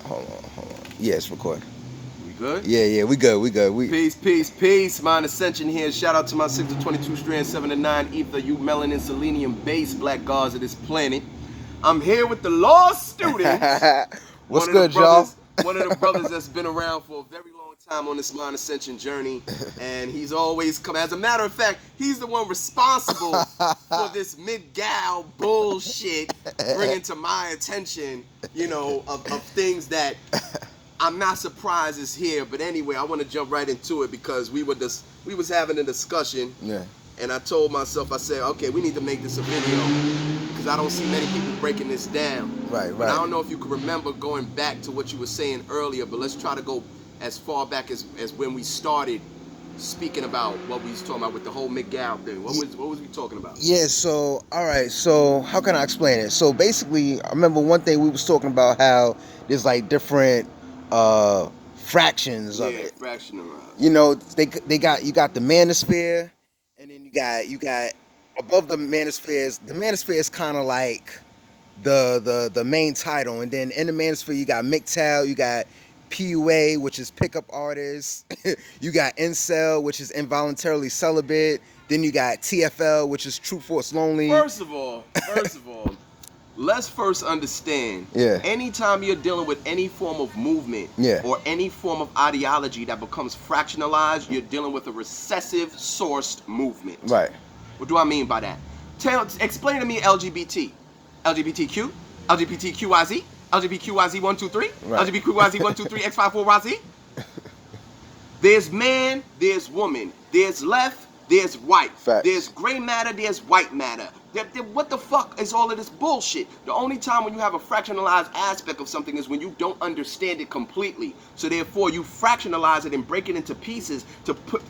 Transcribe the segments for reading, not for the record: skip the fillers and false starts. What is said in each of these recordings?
Hold on. Yeah, it's recording. We good? Yeah, we good. Peace. Mind Ascension here. Shout out to my 6 to 22 strand, 7 to 9 ether, you melanin, selenium based black gods of this planet. I'm here with the law students. What's good, y'all? One of the brothers that's been around for a very long time on this Mind Ascension journey. And he's always come. As a matter of fact, he's the one responsible for this Mgtow bullshit bringing to my attention, of things that I'm not surprised it's here, but anyway, I want to jump right into it because we was having a discussion, Yeah. and I told myself, I said, okay, we need to make this a video because I don't see many people breaking this down. Right. But I don't know if you can remember going back to what you were saying earlier, but let's try to go as far back as when we started speaking about what we was talking about with the whole Mgtow thing. What was we talking about? Yeah, so all right, so how can I explain it? So basically, I remember one thing we was talking about how there's like different fractions of it. Fractionalized. They got you got the manosphere, and then you got above the manospheres. The manosphere is kind of like the main title, and then in the manosphere you got Mgtow, you got PUA, which is pickup artists. You got incel, which is involuntarily celibate. Then you got TFL, which is true force lonely. First of all, let's first understand. Yeah. Anytime you're dealing with any form of movement, Yeah. or any form of ideology that becomes fractionalized, you're dealing with a recessive sourced movement. Right. What do I mean by that? Explain to me LGBT, LGBTQ, LGBTQYZ, LGBTQYZ123, Right. LGBTQYZ123, X54YZ. There's man, there's woman, there's left, there's white, Facts. there's gray matter, there's white matter. What the fuck is all of this bullshit? The only time when you have a fractionalized aspect of something is when you don't understand it completely. So therefore you fractionalize it and break it into pieces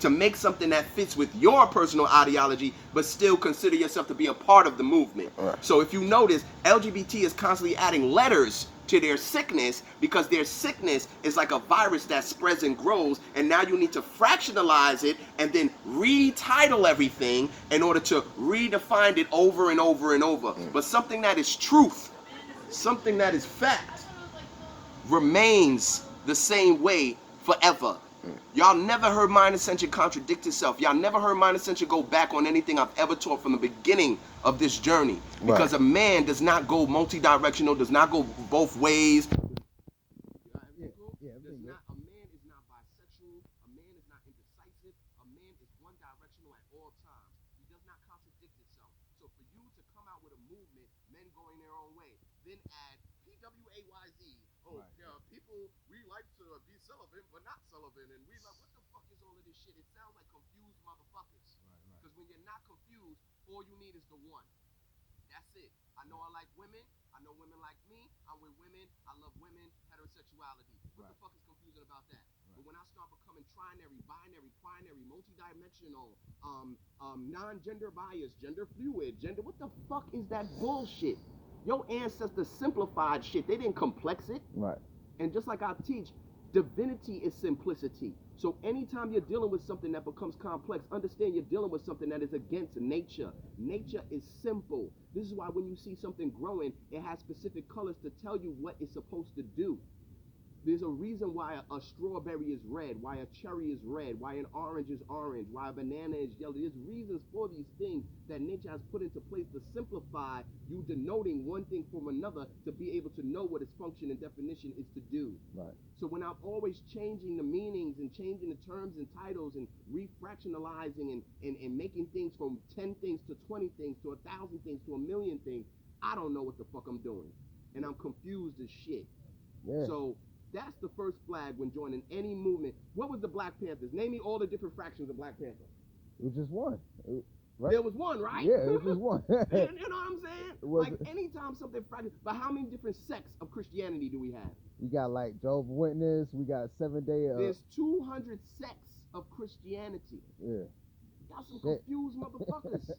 to make something that fits with your personal ideology, but still consider yourself to be a part of the movement. Right. So if you notice, LGBT is constantly adding letters to their sickness because their sickness is like a virus that spreads and grows, and now you need to fractionalize it and then retitle everything in order to redefine it over and over and over. But something that is truth, something that is fact, remains the same way forever. Y'all never heard Mind Ascension contradict itself. Y'all never heard Mind Ascension go back on anything I've ever taught from the beginning of this journey. Because Right. a man does not go multi-directional, does not go both ways. A man is not bisexual. A man is not indecisive. A man is one directional at all times. He does not contradict itself. So for you to come out with a movement, men going their own way, then add PWAYZ. Oh, right. Yeah, people, we like to be celibate, but not celibate. And we like, what the fuck is all of this shit? It sounds like confused motherfuckers. Because when you're not confused, all you need is the one. That's it. I know I like women. I know women like me. I'm with women. I love women. Heterosexuality. What the fuck is confusing about that? But when I start becoming trinary, binary, quinary, multidimensional, non-gender biased, gender fluid, gender, what the fuck is that bullshit? Your ancestors simplified shit. They didn't complex it. Right. And just like I teach, divinity is simplicity. So anytime you're dealing with something that becomes complex, understand you're dealing with something that is against nature. Nature is simple. This is why when you see something growing, it has specific colors to tell you what it's supposed to do. There's a reason why a strawberry is red, why a cherry is red, why an orange is orange, why a banana is yellow. There's reasons for these things that nature has put into place to simplify you denoting one thing from another to be able to know what its function and definition is to do. Right. So when I'm always changing the meanings and changing the terms and titles and refractionalizing and making things from 10 things to 20 things to 1,000 things to 1,000,000 things, I don't know what the fuck I'm doing. And I'm confused as shit. Yeah. So that's the first flag when joining any movement. What was the Black Panthers? Name me all the different fractions of Black Panther. It was just one. Right? There was one, right? Yeah, it was just one. You know what I'm saying? Was like anytime something fractions. But how many different sects of Christianity do we have? We got like Jehovah's Witness. We got 7 Day. There's 200 sects of Christianity. Yeah. Y'all some confused motherfuckers.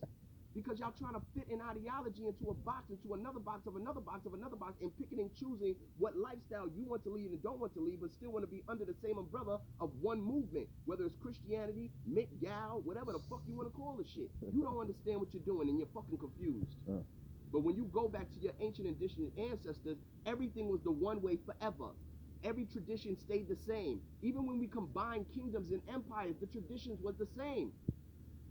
Because y'all trying to fit an ideology into a box, into another box of another box of another box, and picking and choosing what lifestyle you want to lead and don't want to lead, but still want to be under the same umbrella of one movement, whether it's Christianity, Mgtow, whatever the fuck you want to call the shit. You don't understand what you're doing, and you're fucking confused. But when you go back to your ancient indigenous ancestors, everything was the one way forever. every tradition stayed the same. Even when we combined kingdoms and empires, the traditions was the same.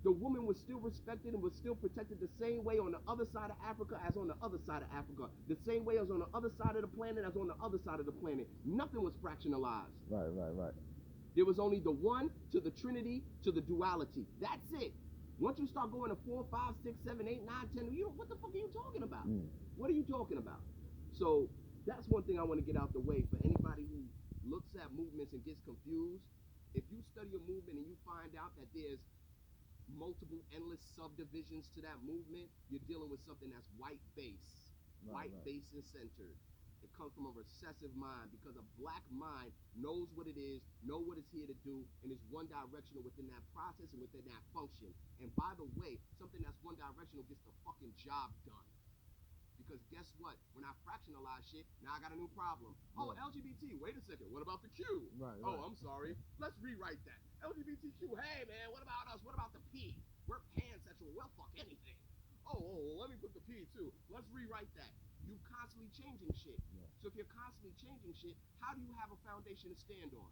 The woman was still respected and was still protected the same way on the other side of Africa as on the other side of Africa. The same way as on the other side of the planet as on the other side of the planet. Nothing was fractionalized. Right. There was only the one to the trinity to the duality. That's it. Once you start going to 4, 5, 6, 7, 8, 9, 10, what the fuck are you talking about? What are you talking about? So that's one thing I want to get out the way for anybody who looks at movements and gets confused. If you study a movement and you find out that there's multiple endless subdivisions to that movement, you're dealing with something that's white base, white base and centered. It comes from a recessive mind, because a black mind knows what it is, know what it's here to do, and is one directional within that process and within that function. And by the way, something that's one directional gets the fucking job done. Because guess what? When I fractionalize shit, now I got a new problem. Oh, LGBT, wait a second, what about the Q? Oh, I'm sorry, let's rewrite that. LGBTQ, hey man, what about us? What about the P? We're pansexual, well fuck anything. Oh, let me put the P too. Let's rewrite that. You constantly changing shit. So if you're constantly changing shit, how do you have a foundation to stand on?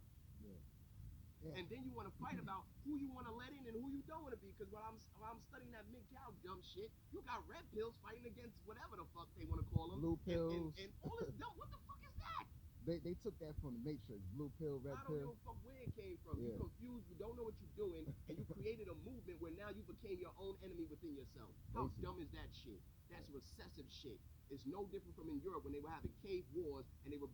And then you want to fight about who you want to let in and who you don't want to be. Because when I'm studying that Mgtow dumb shit, you got red pills fighting against whatever the fuck they want to call them. Blue pills. And all this dumb. What the fuck is that? They took that from the Matrix. Blue pill, red pill. I don't know fuck where it came from. You're confused. You don't know what you're doing, and you created a movement where now you became your own enemy within yourself. How dumb is that shit? That's recessive shit. It's no different from in Europe when they were having cave wars and they were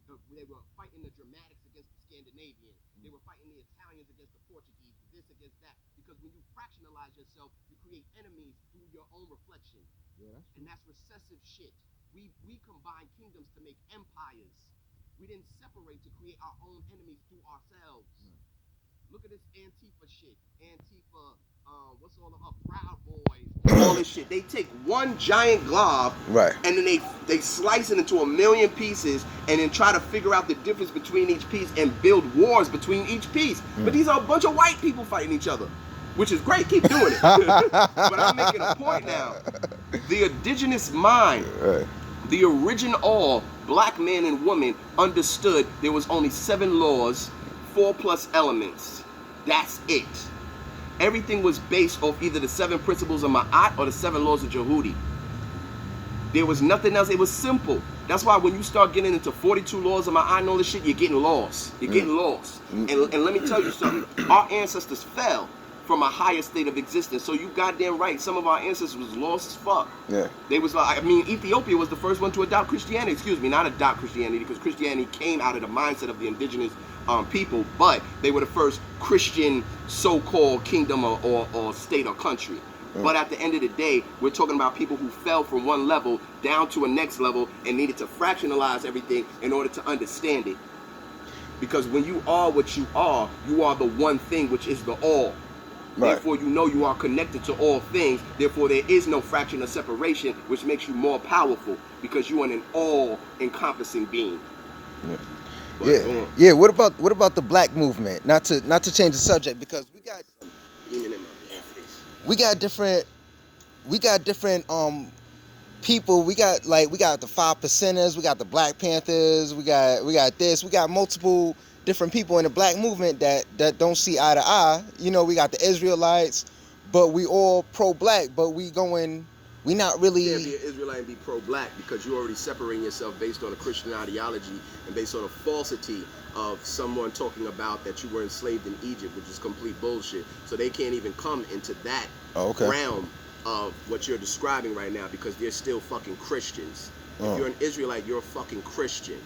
fighting the Dramatics against the Scandinavians. They were fighting the Italians against the Portuguese, this against that. Because when you fractionalize yourself, you create enemies through your own reflection. And that's recessive shit. We combine kingdoms to make empires. We didn't separate to create our own enemies through ourselves. Look at this Antifa shit. Antifa, what's all the Proud Boys, all this shit. They take one giant glob, and then they slice it into a million pieces, and then try to figure out the difference between each piece and build wars between each piece. But these are a bunch of white people fighting each other, which is great. Keep doing it. But I'm making a point now. The indigenous mind, the original black man and woman understood there was only 7 laws, 4+ elements. That's it. Everything was based off either the 7 principles of Ma'at or the 7 laws of Jehudi. There was nothing else. It was simple. That's why when you start getting into 42 laws of Ma'at and all this shit, you're getting lost. You're getting lost. And let me tell you something. Our ancestors fell from a higher state of existence. So you goddamn right. Some of our ancestors was lost as fuck. They was like, I mean, Ethiopia was the first one to adopt Christianity. Excuse me, not adopt Christianity, because Christianity came out of the mindset of the indigenous people, but they were the first Christian so-called kingdom or state or country. But at the end of the day, we're talking about people who fell from one level down to a next level and needed to fractionalize everything in order to understand it. Because when you are what you are the one thing, which is the all. Therefore, you know you are connected to all things. Therefore, there is no fraction of separation, which makes you more powerful, because you are an all-encompassing being. What about the black movement? Not to change the subject, because we got different people. We got the 5 percenters, we got the Black Panthers, we got multiple different people in the black movement that don't see eye to eye. You know, we got the Israelites, but we all pro-black, but we not really. You can't be an Israelite and be pro-black, because you're already separating yourself based on a Christian ideology and based on a falsity of someone talking about that you were enslaved in Egypt, which is complete bullshit. So they can't even come into that realm of what you're describing right now, because they're still fucking Christians. If you're an Israelite, you're a fucking Christian.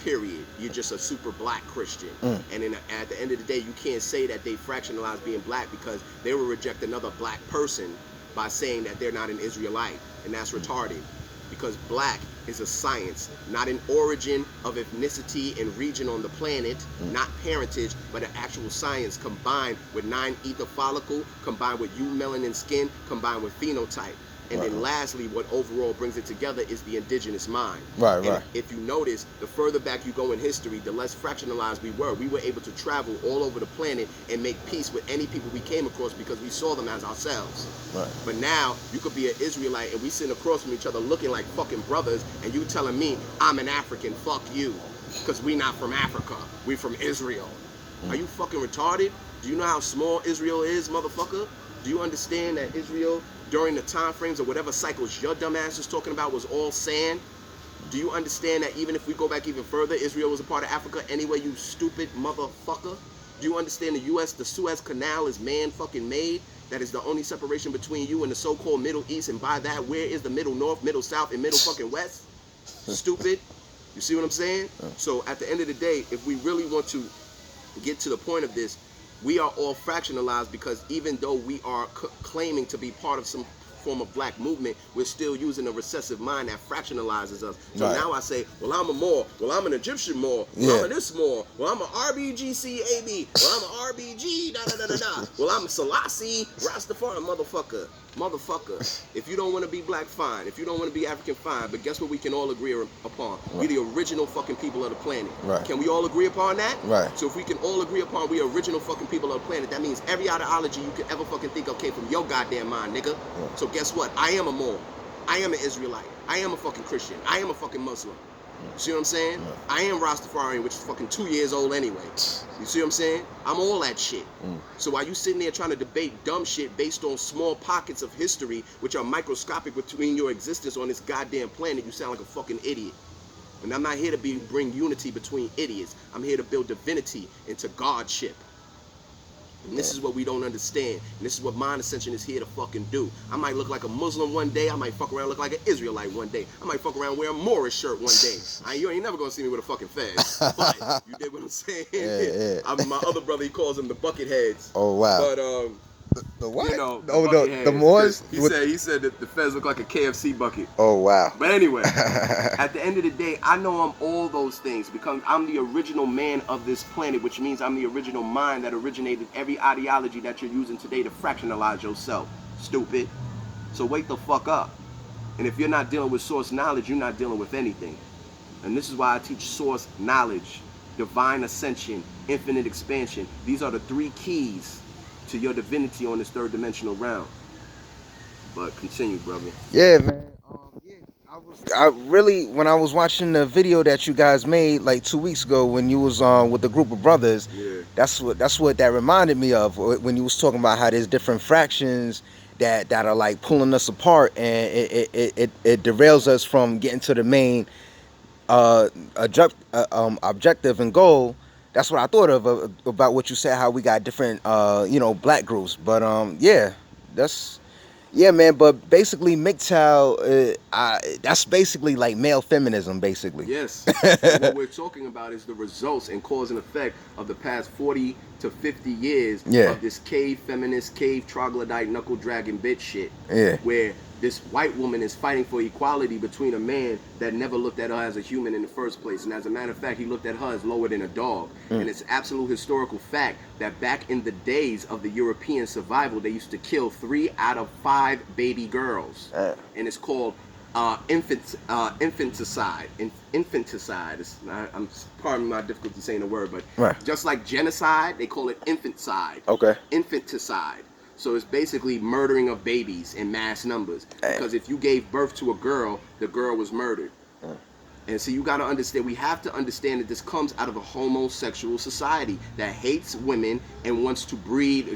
Period. You're just a super black Christian. And then at the end of the day, you can't say that they fractionalize being black, because they will reject another black person by saying that they're not an Israelite, and that's retarded. Because black is a science, not an origin of ethnicity and region on the planet, not parentage, but an actual science combined with 9 ether follicle, combined with melanin skin, combined with phenotype. And then lastly, what overall brings it together is the indigenous mind. If you notice, the further back you go in history, the less fractionalized we were. We were able to travel all over the planet and make peace with any people we came across, because we saw them as ourselves. But now, you could be an Israelite and we sitting across from each other looking like fucking brothers, and you telling me, I'm an African, fuck you. because we not from Africa. We from Israel. Are you fucking retarded? Do you know how small Israel is, motherfucker? Do you understand that Israel, during the time frames of whatever cycles your dumb ass is talking about, was all sand? Do you understand that even if we go back even further, Israel was a part of Africa anyway, you stupid motherfucker? Do you understand the Suez Canal is man fucking made? That is the only separation between you and the so-called Middle East, and by that, where is the Middle North, Middle South, and Middle fucking West? Stupid. You see what I'm saying? So at the end of the day, if we really want to get to the point of this, we are all fractionalized, because even though we are claiming to be part of some form of black movement, we're still using a recessive mind that fractionalizes us. So now I say, well, I'm a Moor, well, I'm an Egyptian Moor, well, I'm a this Moor, well, I'm a RBGCAB, well, I'm a RBG, da-da-da-da-da, well, I'm Selassie, Rastafari, motherfucker. If you don't want to be black, fine. If you don't want to be African, fine. But guess what we can all agree upon? We're the original fucking people of the planet. Can we all agree upon that? So if we can all agree upon we original fucking people of the planet, that means every ideology you could ever fucking think of came from your goddamn mind, nigga. So guess what? I am a Moor. I am an Israelite. I am a fucking Christian. I am a fucking Muslim. You see what I'm saying? I am Rastafarian, which is fucking 2 years old anyway. You see what I'm saying? I'm all that shit. So while you sitting there trying to debate dumb shit based on small pockets of history, which are microscopic between your existence on this goddamn planet, you sound like a fucking idiot. And I'm not here to bring unity between idiots. I'm here to build divinity into godship. And this is what we don't understand. And this is what Mind Ascension is here to fucking do. I might look like a Muslim one day. I might fuck around look like an Israelite one day. I might fuck around wear a Moorish shirt one day. You ain't never gonna see me with a fucking fez. But you dig what I'm saying? My other brother, he calls them the bucket heads. Oh wow. But the what? You know, the Moors? He said that the fez look like a KFC bucket. Oh wow. But anyway, at the end of the day, I know I'm all those things because I'm the original man of this planet, which means I'm the original mind that originated every ideology that you're using today to fractionalize yourself. Stupid. So wake the fuck up. And if you're not dealing with source knowledge, you're not dealing with anything. And this is why I teach source knowledge, divine ascension, infinite expansion. These are the 3 keys to your divinity on this 3rd dimensional realm. But continue, brother. Yeah, man. I really, when I was watching the video that you guys made like 2 weeks ago when you was with the group of brothers, that's what that reminded me of, when you was talking about how there's different fractions that are like pulling us apart, and it derails us from getting to the main objective and goal. That's what I thought of about what you said, how we got different black groups. But yeah, man. But basically, Mgtow, that's basically like male feminism, basically. Yes. What we're talking about is the results and cause and effect of the past 40 to 50 years of this cave feminist, cave troglodyte, knuckle dragon bitch shit. Where this white woman is fighting for equality between a man that never looked at her as a human in the first place. And as a matter of fact, he looked at her as lower than a dog. And it's absolute historical fact that back in the days of the European survival, they used to kill 3 out of 5 baby girls. And it's called infanticide. Infanticide. I'm pardon my difficulty saying the word, but just like genocide, they call it infanticide. Infanticide. So it's basically murdering of babies in mass numbers. Because if you gave birth to a girl, the girl was murdered. And so you got to understand, we have to understand that this comes out of a homosexual society that hates women and wants to breed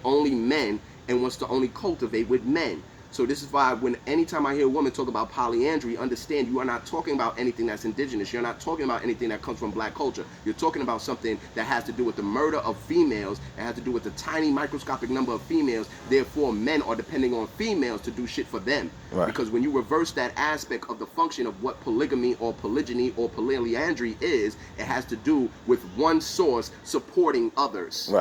only men and wants to only cultivate with men. So this is why anytime I hear a woman talk about polyandry, understand you are not talking about anything that's indigenous. You're not talking about anything that comes from black culture. You're talking about something that has to do with the murder of females. It has to do with the tiny microscopic number of females. Therefore, men are depending on females to do shit for them. Because when you reverse that aspect of the function of what polygamy or polygyny or polyandry is, it has to do with one source supporting others.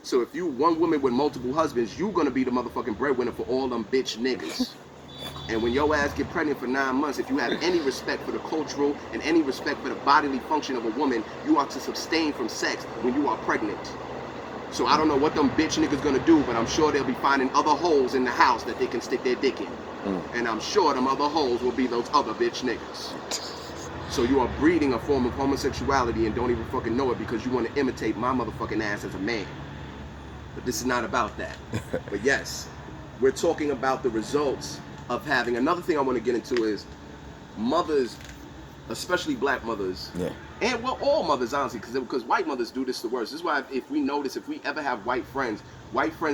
So if you one woman with multiple husbands, you gonna be the motherfucking breadwinner for all them bitch niggas. And when your ass get pregnant for 9 months, if you have any respect for the cultural and any respect for the bodily function of a woman, you are to abstain from sex when you are pregnant. So I don't know what them bitch niggas gonna do, but I'm sure they'll be finding other holes in the house that they can stick their dick in. And I'm sure them other holes will be those other bitch niggas. So you are breeding a form of homosexuality and don't even fucking know it because you want to imitate my motherfucking ass as a man. But this is not about that. But yes, we're talking about the results of having. Another thing I want to get into is mothers, especially black mothers, And well, all mothers, honestly, because white mothers do this the worst. This is why if we notice, if we ever have white friends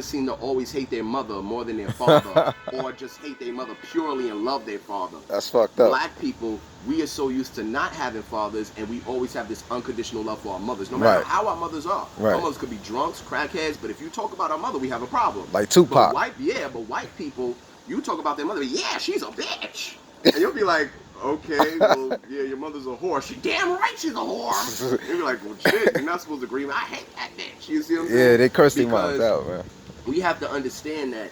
seem to always hate their mother more than their father, or just hate their mother purely and love their father. That's fucked up. Black people, we are so used to not having fathers, and we always have this unconditional love for our mothers, no matter Right. how our mothers are. Right. Our mothers could be drunks, crackheads, but if you talk about our mother, we have a problem. Like Tupac. But white people, you talk about their mother, yeah, she's a bitch. And you'll be like, okay, well, yeah, your mother's a whore. She damn right she's a whore. And you'll be like, well, shit, you're not supposed to agree with me. I hate that bitch. You see what I'm saying? Yeah, they curse their moms Because out, man. we have to understand that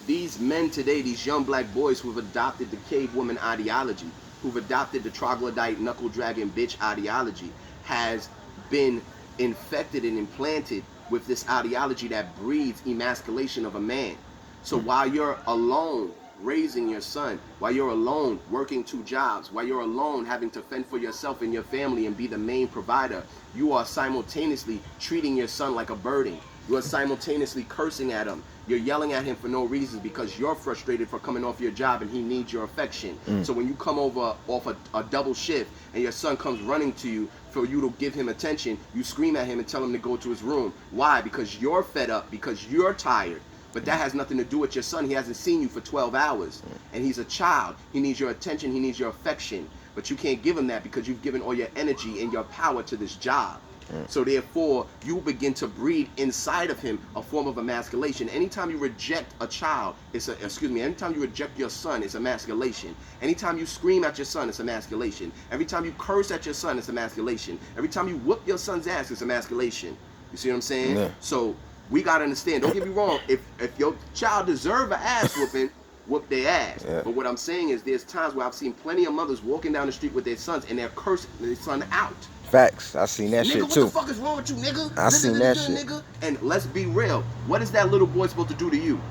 these men today, these young black boys who have adopted the cave woman ideology, who've adopted the troglodyte, knuckle dragon bitch ideology, has been infected and implanted with this ideology that breeds emasculation of a man. So while you're alone raising your son, while you're alone working 2 jobs, while you're alone having to fend for yourself and your family and be the main provider, you are simultaneously treating your son like a burden. You are simultaneously cursing at him. You're yelling at him for no reason because you're frustrated for coming off your job and he needs your affection. So when you come over off a double shift and your son comes running to you for you to give him attention, you scream at him and tell him to go to his room. Why? Because you're fed up, because you're tired. But that has nothing to do with your son. He hasn't seen you for 12 hours. And he's a child. He needs your attention. He needs your affection. But you can't give him that because you've given all your energy and your power to this job. So therefore, you begin to breed inside of him a form of emasculation. Anytime you reject a child, anytime you reject your son, it's emasculation. Anytime you scream at your son, it's emasculation. Every time you curse at your son, it's emasculation. Every time you whoop your son's ass, it's emasculation. You see what I'm saying? Yeah. So we gotta understand, don't get me wrong, if your child deserve an ass whooping, whoop their ass. Yeah. But what I'm saying is there's times where I've seen plenty of mothers walking down the street with their sons and they're cursing their son out. Facts. I seen that Nigga, shit what too. the fuck is wrong with you, nigga? I seen that shit. Nigga. And let's be real. What is that little boy supposed to do to you?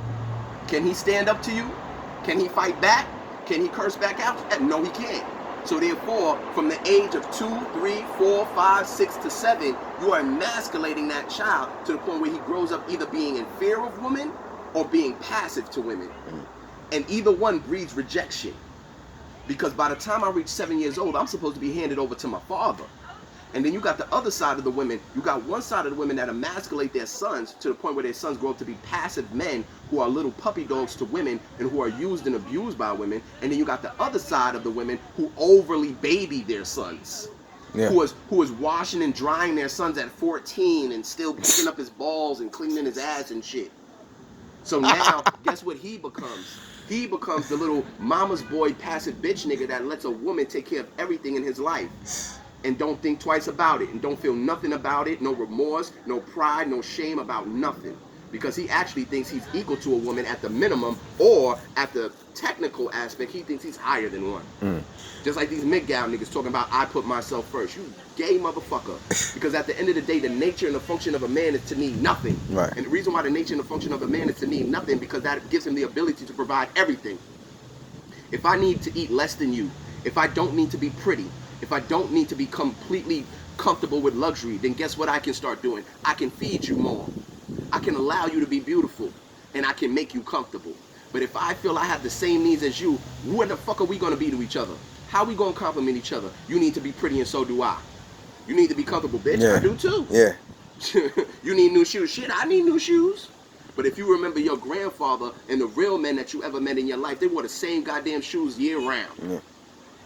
Can he stand up to you? Can he fight back? Can he curse back out? No, he can't. So therefore, from the age of 2, 3, 4, 5, 6 to 7, you are emasculating that child to the point where he grows up either being in fear of women or being passive to women. And either one breeds rejection. Because by the time I reach 7 years old, I'm supposed to be handed over to my father. And then you got the other side of the women. You got one side of the women that emasculate their sons to the point where their sons grow up to be passive men who are little puppy dogs to women and who are used and abused by women. And then you got the other side of the women who overly baby their sons. Yeah. Who is washing and drying their sons at 14 and still picking up his balls and cleaning his ass and shit. So now, guess what he becomes? He becomes the little mama's boy passive bitch nigga that lets a woman take care of everything in his life. And don't think twice about it. And don't feel nothing about it. No remorse, no pride, no shame about nothing. Because he actually thinks he's equal to a woman at the minimum, or at the technical aspect, he thinks he's higher than one. Just like these Mgtow niggas talking about, I put myself first. You gay motherfucker. Because at the end of the day, the nature and the function of a man is to need nothing. Right. And the reason why the nature and the function of a man is to need nothing, because that gives him the ability to provide everything. If I need to eat less than you, if I don't need to be pretty, if I don't need to be completely comfortable with luxury, then guess what I can start doing? I can feed you more. I can allow you to be beautiful, and I can make you comfortable. But if I feel I have the same needs as you, what the fuck are we going to be to each other? How are we going to compliment each other? You need to be pretty, and so do I. You need to be comfortable, bitch. Yeah. I do too. Yeah. You need new shoes. Shit, I need new shoes. But if you remember your grandfather and the real men that you ever met in your life, they wore the same goddamn shoes year round. Yeah.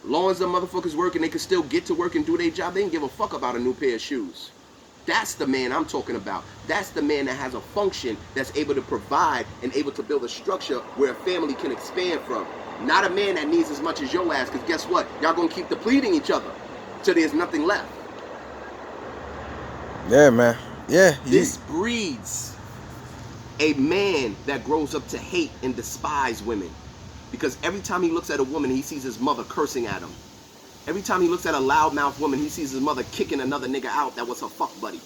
Long as the motherfuckers work and they can still get to work and do their job, they didn't give a fuck about a new pair of shoes. That's the man I'm talking about. That's the man that has a function that's able to provide and able to build a structure where a family can expand from. Not a man that needs as much as your ass, because guess what? Y'all gonna keep depleting each other till there's nothing left. Yeah, man. Yeah. This breeds a man that grows up to hate and despise women. Because every time he looks at a woman, he sees his mother cursing at him. Every time he looks at a loudmouth woman, he sees his mother kicking another nigga out that was her fuck buddy.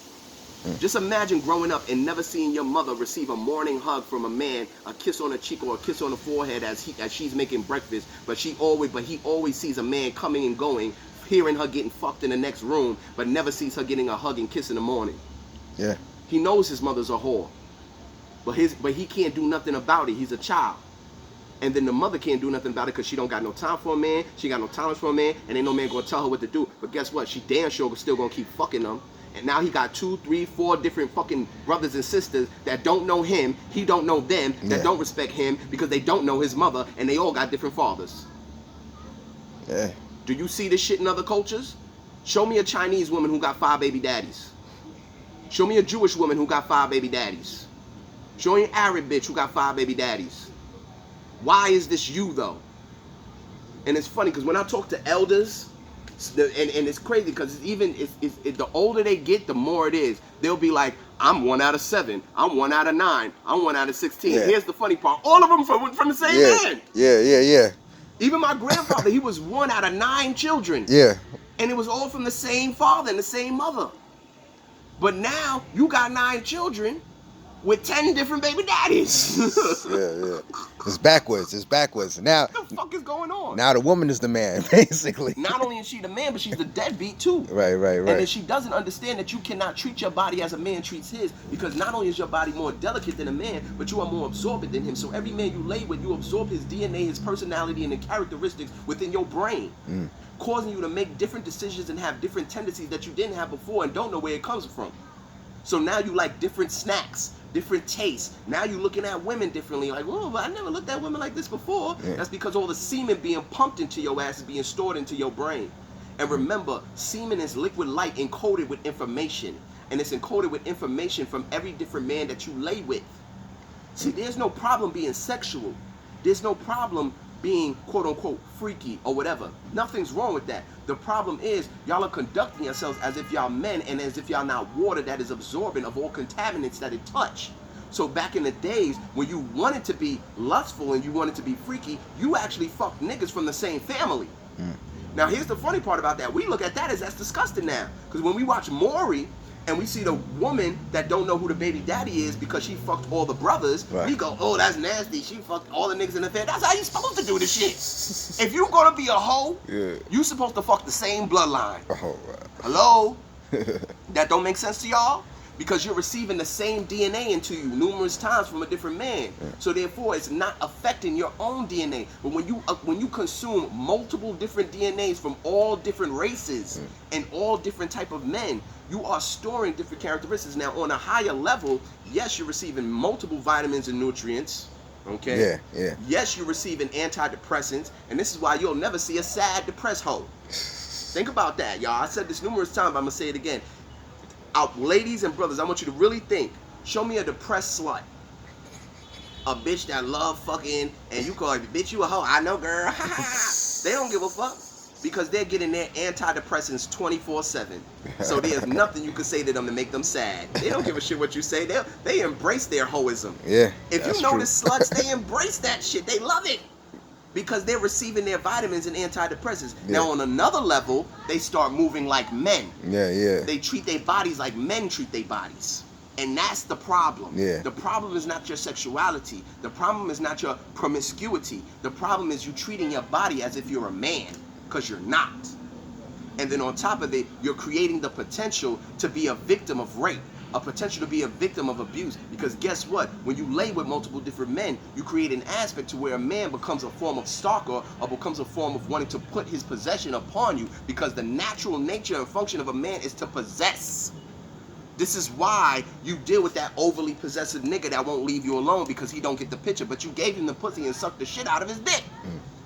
Just imagine growing up and never seeing your mother receive a morning hug from a man, a kiss on the cheek or a kiss on the forehead as she's making breakfast, but he always sees a man coming and going, hearing her getting fucked in the next room, but never sees her getting a hug and kiss in the morning. Yeah. He knows his mother's a whore, but he can't do nothing about it. He's a child. And then the mother can't do nothing about it because she don't got no time for a man, she got no tolerance for a man, and ain't no man gonna tell her what to do. But guess what? She damn sure still gonna keep fucking them. And now he got 2, 3, 4 different fucking brothers and sisters that don't know him, he don't know them, that don't respect him because they don't know his mother, and they all got different fathers. Yeah. Do you see this shit in other cultures? Show me a Chinese woman who got 5 baby daddies. Show me a Jewish woman who got 5 baby daddies. Show me an Arab bitch who got 5 baby daddies. Why is this you though? And it's funny because when I talk to elders, and it's crazy because the older they get, the more it is. They'll be like, I'm 1 out of 7, I'm 1 out of 9, I'm 1 out of 16. Yeah. Here's the funny part: all of them from the same man. Yeah. Even my grandfather, he was 1 out of 9 children. Yeah. And it was all from the same father and the same mother. But now you got 9 children with 10 different baby daddies. Yeah. It's backwards. Now, What the fuck is going on? now the woman is the man, basically. Not only is she the man, but she's the deadbeat too. Right. And then she doesn't understand that you cannot treat your body as a man treats his, because not only is your body more delicate than a man, but you are more absorbent than him. So every man you lay with, you absorb his DNA, his personality, and the characteristics within your brain, causing you to make different decisions and have different tendencies that you didn't have before and don't know where it comes from. So now you like different snacks, different tastes. Now you're looking at women differently. Like, oh, but I never looked at women like this before. Yeah. That's because all the semen being pumped into your ass is being stored into your brain. And remember, semen is liquid light encoded with information. And it's encoded with information from every different man that you lay with. See, there's no problem being sexual. There's no problem being quote unquote freaky or whatever. Nothing's wrong with that. The problem is y'all are conducting yourselves as if y'all men and as if y'all not water that is absorbent of all contaminants that it touch. So back in the days when you wanted to be lustful and you wanted to be freaky, you actually fucked niggas from the same family. Now here's the funny part about that. We look at that as that's disgusting now. Because when we watch Maury and we see the woman that don't know who the baby daddy is because she fucked all the brothers, we go, oh, that's nasty. She fucked all the niggas in the family. That's how you supposed to do this shit. If you gonna be a hoe, you supposed to fuck the same bloodline. Hello? That don't make sense to y'all? Because you're receiving the same DNA into you numerous times from a different man. So therefore, it's not affecting your own DNA. But when you consume multiple different DNAs from all different races and all different type of men, you are storing different characteristics. Now, on a higher level, yes, you're receiving multiple vitamins and nutrients. Okay? Yeah. Yes, you're receiving antidepressants. And this is why you'll never see a sad, depressed hoe. Think about that, y'all. I said this numerous times, but I'm going to say it again. Ladies and brothers, I want you to really think. Show me a depressed slut. A bitch that love fucking, and you call it, bitch, you a hoe. I know, girl. They don't give a fuck. Because they're getting their antidepressants 24/7. So there's nothing you can say to them to make them sad. They don't give a shit what you say. They embrace their hoism. Yeah. If you notice sluts, they embrace that shit. They love it. Because they're receiving their vitamins and antidepressants. Now, on another level, they start moving like men. Yeah. They treat their bodies like men treat their bodies. And that's the problem. Yeah. The problem is not your sexuality. The problem is not your promiscuity. The problem is you treating your body as if you're a man. Because you're not. And then on top of it, you're creating the potential to be a victim of rape. A potential to be a victim of abuse. Because guess what? When you lay with multiple different men, you create an aspect to where a man becomes a form of stalker or becomes a form of wanting to put his possession upon you, because the natural nature and function of a man is to possess. This is why you deal with that overly possessive nigga that won't leave you alone, because he don't get the picture, but you gave him the pussy and sucked the shit out of his dick.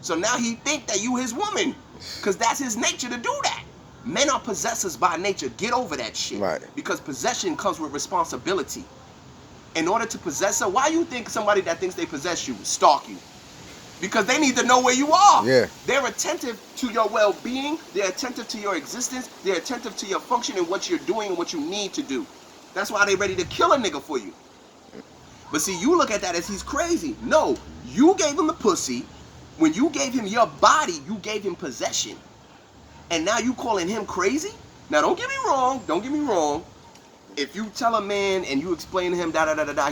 So now he think that you his woman, because that's his nature to do that. Men are possessors by nature. Get over that shit. Right. Because possession comes with responsibility. In order to possess her, why you think somebody that thinks they possess you stalk you? Because they need to know where you are. Yeah. They're attentive to your well-being. They're attentive to your existence. They're attentive to your function and what you're doing and what you need to do. That's why they're ready to kill a nigga for you. But see, you look at that as he's crazy. No, you gave him the pussy. When you gave him your body, you gave him possession. And now you calling him crazy? Now don't get me wrong. If you tell a man and you explain to him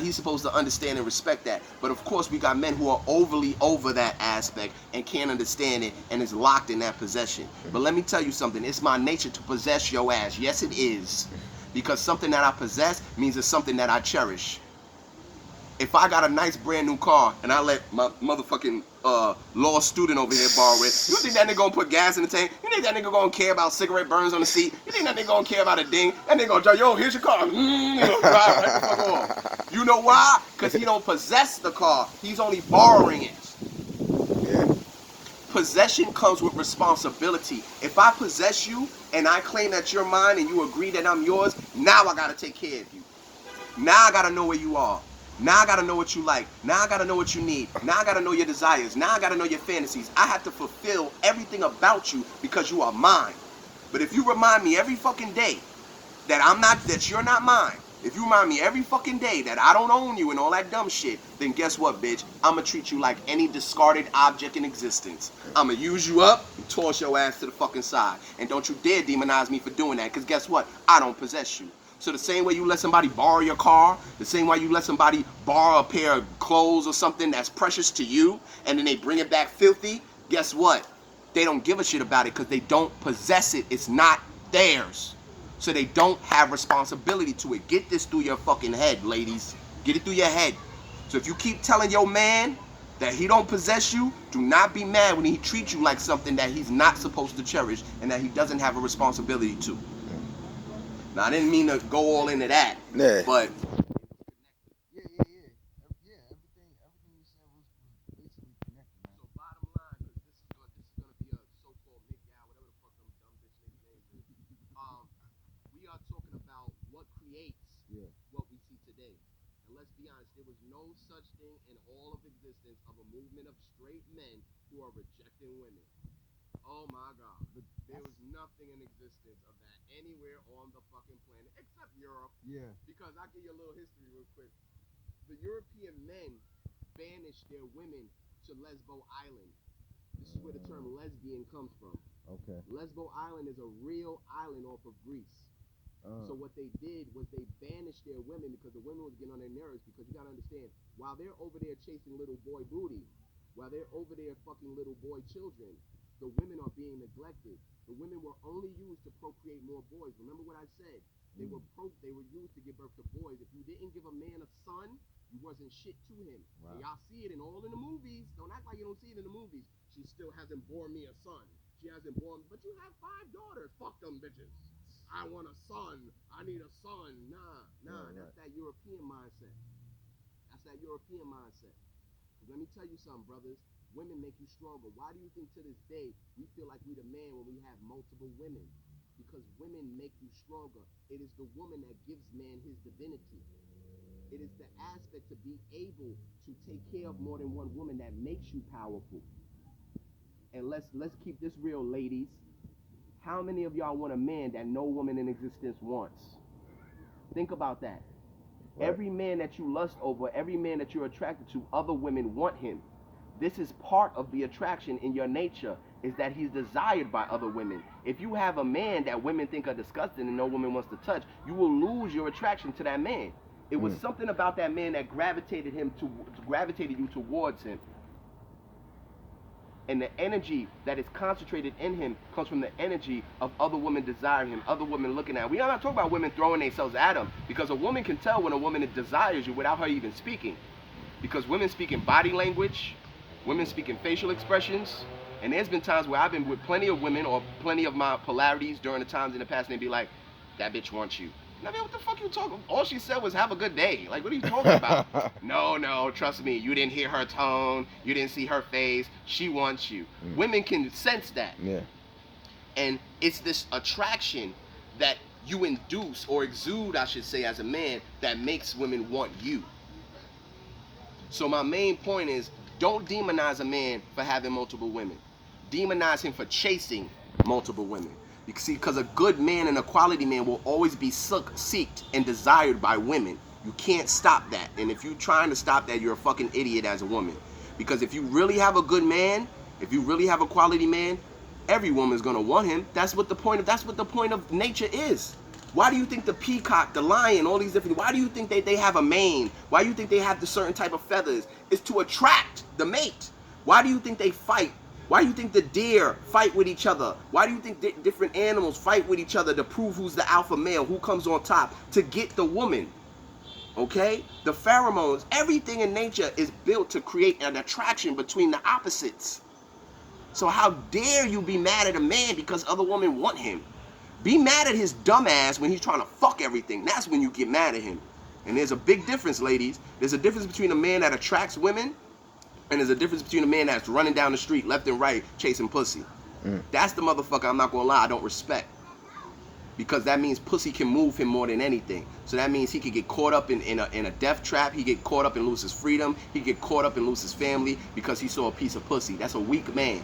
he's supposed to understand and respect that. But of course we got men who are overly over that aspect and can't understand it and is locked in that possession. But let me tell you something, it's my nature to possess your ass. Yes, it is. Because something that I possess means it's something that I cherish. If I got a nice brand new car and I let my motherfucking law student over here borrow it, you think that nigga gonna put gas in the tank? You think that nigga gonna care about cigarette burns on the seat? You think that nigga gonna care about a ding? That nigga gonna tell, yo, here's your car. Drive right the fuck off. You know why? Because he don't possess the car. He's only borrowing it. Yeah. Possession comes with responsibility. If I possess you and I claim that you're mine and you agree that I'm yours, now I gotta take care of you. Now I gotta know where you are. Now I gotta know what you like. Now I gotta know what you need. Now I gotta know your desires. Now I gotta know your fantasies. I have to fulfill everything about you because you are mine. But if you remind me every fucking day that you're not mine, if you remind me every fucking day that I don't own you and all that dumb shit, then guess what, bitch? I'ma treat you like any discarded object in existence. I'ma use you up and toss your ass to the fucking side. And don't you dare demonize me for doing that, because guess what? I don't possess you. So the same way you let somebody borrow your car, the same way you let somebody borrow a pair of clothes or something that's precious to you, and then they bring it back filthy, guess what? They don't give a shit about it because they don't possess it. It's not theirs. So they don't have responsibility to it. Get this through your fucking head, ladies. Get it through your head. So if you keep telling your man that he don't possess you, do not be mad when he treats you like something that he's not supposed to cherish and that he doesn't have a responsibility to. Now, I didn't mean to go all into that, Yeah. but Yeah. Yeah, everything you said was basically connected, man. so bottom line, because this is gonna be a so-called Mgtow, whatever the fuck them dumb bitch niggas names is. We are talking about what creates Yeah. what we see today. And let's be honest, there was no such thing in all of existence of a movement of straight men who are rejecting women. Oh my God. But There was nothing in existence of that anywhere on the fucking planet except Europe. yeah. Because I'll give you a little history real quick. The European men banished their women to Lesbo Island. This is where the term lesbian comes from. Okay. Lesbo Island is a real island off of Greece. So what they did was they banished their women because the women was getting on their nerves, because you gotta understand, while they're over there chasing little boy booty, while they're over there fucking little boy children, the women are being neglected. The women were only used to procreate more boys. Remember what I said? They were used to give birth to boys. If you didn't give a man a son, you wasn't shit to him. Wow. And y'all see it in all in the movies. Don't act like you don't see it in the movies. She still hasn't born me a son. She hasn't born, but you have 5 daughters. Fuck them bitches. I want a son. I need a son. Nah. Right, That's that European mindset. That's that European mindset. Let me tell you something, brothers. Women make you stronger. Why do you think to this day we feel like we the man when we have multiple women? Because women make you stronger. It is the woman that gives man his divinity. It is the aspect to be able to take care of more than one woman that makes you powerful. And let's keep this real, ladies. How many of y'all want a man that no woman in existence wants? Think about that. Right. Every man that you lust over, every man that you're attracted to, other women want him. This is part of the attraction in your nature, is that he's desired by other women. If you have a man that women think are disgusting and no woman wants to touch, you will lose your attraction to that man. It was something about that man that gravitated you towards him. And the energy that is concentrated in him comes from the energy of other women desiring him, other women looking at him. We are not talking about women throwing themselves at him, because a woman can tell when a woman desires you without her even speaking. Because women speak in body language, women speak in facial expressions, and there's been times where I've been with plenty of women or plenty of my polarities during the times in the past, and they'd be like, that bitch wants you. I mean, what the fuck you talking? All she said was have a good day. Like, what are you talking about? No, trust me. You didn't hear her tone. You didn't see her face. She wants you. Women can sense that. Yeah. And it's this attraction that you induce or exude, I should say, as a man, that makes women want you. So my main point is, don't demonize a man for having multiple women. Demonize him for chasing multiple women. You see, because a good man and a quality man will always be sought and desired by women. You can't stop that. And if you're trying to stop that, you're a fucking idiot as a woman. Because if you really have a good man, if you really have a quality man, every woman's gonna want him. That's what the point of nature is. Why do you think the peacock, the lion, all these different, why do you think they have a mane? Why do you think they have the certain type of feathers? It's to attract the mate. Why do you think they fight? Why do you think the deer fight with each other? Why do you think different animals fight with each other to prove who's the alpha male, who comes on top, to get the woman? Okay? The pheromones, everything in nature is built to create an attraction between the opposites. So how dare you be mad at a man because other women want him? Be mad at his dumb ass when he's trying to fuck everything. That's when you get mad at him. And there's a big difference, ladies. There's a difference between a man that attracts women and there's a difference between a man that's running down the street left and right chasing pussy. That's the motherfucker, I'm not gonna lie, I don't respect. Because that means pussy can move him more than anything. So that means he could get caught up in a death trap. He get caught up and lose his freedom. He get caught up and lose his family because he saw a piece of pussy. That's a weak man.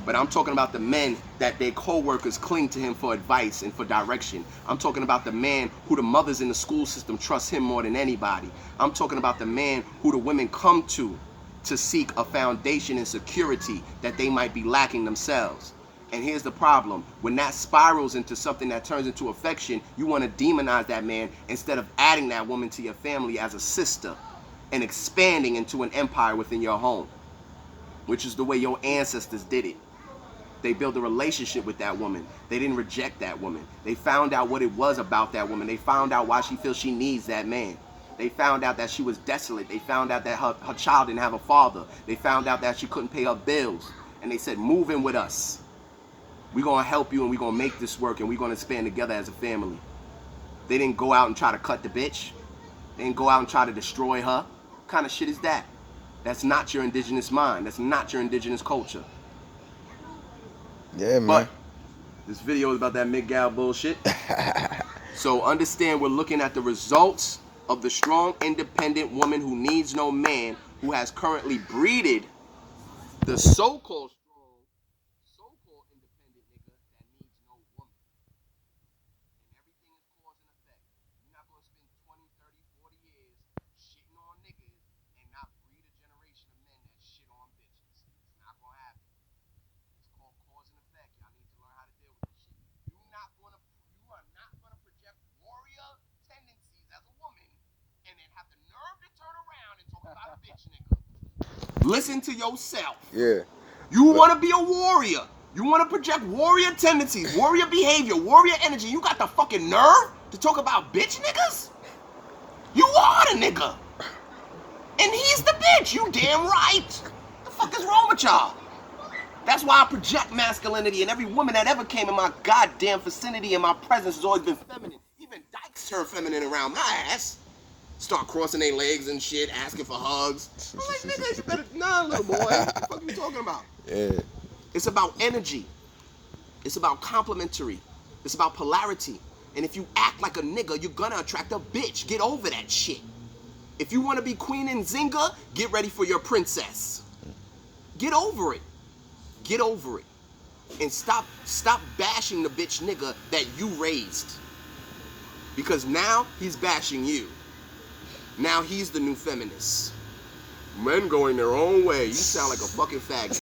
But I'm talking about the men that their co-workers cling to him for advice and for direction. I'm talking about the man who the mothers in the school system trust him more than anybody. I'm talking about the man who the women come to seek a foundation and security that they might be lacking themselves. And here's the problem. When that spirals into something that turns into affection, you want to demonize that man instead of adding that woman to your family as a sister and expanding into an empire within your home, which is the way your ancestors did it. They built a relationship with that woman. They didn't reject that woman. They found out what it was about that woman. They found out why she feels she needs that man. They found out that she was desolate. They found out that her child didn't have a father. They found out that she couldn't pay her bills. And they said, move in with us. We're going to help you and we're going to make this work and we're going to expand together as a family. They didn't go out and try to cut the bitch. They didn't go out and try to destroy her. What kind of shit is that? That's not your indigenous mind. That's not your indigenous culture. Yeah, man. But this video is about that Mgtow bullshit. So understand we're looking at the results of the strong, independent woman who needs no man, who has currently breeded the so-called strong, so-called independent nigga that needs no woman. And everything is cause and effect. You're not going to spend 20, 30, 40 years shitting on niggas and not breed a generation of men that shit on bitches. It's not going to happen. It's called cause and effect. Y'all need to learn how to deal with this shit. You are not gonna project warrior tendencies as a woman and then have the nerve to turn around and talk about a bitch nigga. Listen to yourself. Yeah. You want to be a warrior. You want to project warrior tendencies, warrior behavior, warrior energy. You got the fucking nerve to talk about bitch niggas? You are the nigga. And he's the bitch. You damn right. The fuck is wrong with y'all? That's why I project masculinity, and every woman that ever came in my goddamn vicinity and my presence has always been feminine. Even dykes turn feminine around my ass. Start crossing their legs and shit, asking for hugs. I'm like, nigga, you better, nah, little boy. What the fuck are you talking about? Yeah. It's about energy. It's about complementary. It's about polarity. And if you act like a nigga, you're gonna attract a bitch. Get over that shit. If you want to be Queen Nzinga, get ready for your princess. Get over it. Get over it. And stop bashing the bitch nigga that you raised. Because now he's bashing you. Now he's the new feminist. Men going their own way. You sound like a fucking faggot.